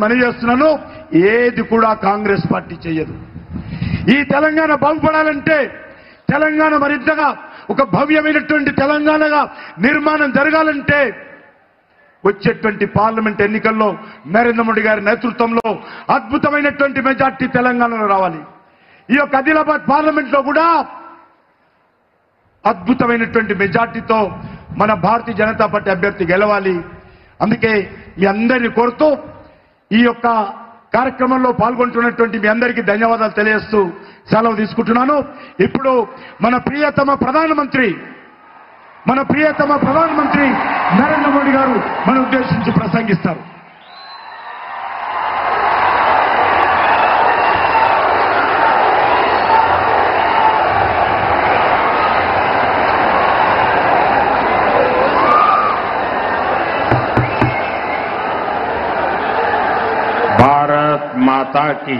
మనవి చేస్తున్నాను, ఏది కూడా కాంగ్రెస్ పార్టీ చేయదు. ఈ తెలంగాణ బాగుపడాలంటే, తెలంగాణ మరింతగా ఒక భవ్యమైనటువంటి తెలంగాణగా నిర్మాణం జరగాలంటే వచ్చేటువంటి పార్లమెంట్ ఎన్నికల్లో నరేంద్ర మోడీ గారి నేతృత్వంలో అద్భుతమైనటువంటి మెజార్టీ తెలంగాణలో రావాలి. ఈ యొక్క ఆదిలాబాద్ పార్లమెంట్ లో కూడా అద్భుతమైనటువంటి మెజార్టీతో మన భారతీయ జనతా పార్టీ అభ్యర్థి గెలవాలి. అందుకే మీ అందరినీ కోరుతూ ఈ యొక్క కార్యక్రమంలో పాల్గొంటున్నటువంటి మీ అందరికీ ధన్యవాదాలు తెలియజేస్తూ సెలవు తీసుకుంటున్నాను. ఇప్పుడు మన ప్రియతమ ప్రధానమంత్రి నరేంద్ర మోడీ గారు మన ఉద్దేశించి ప్రసంగిస్తారు. भारत माता की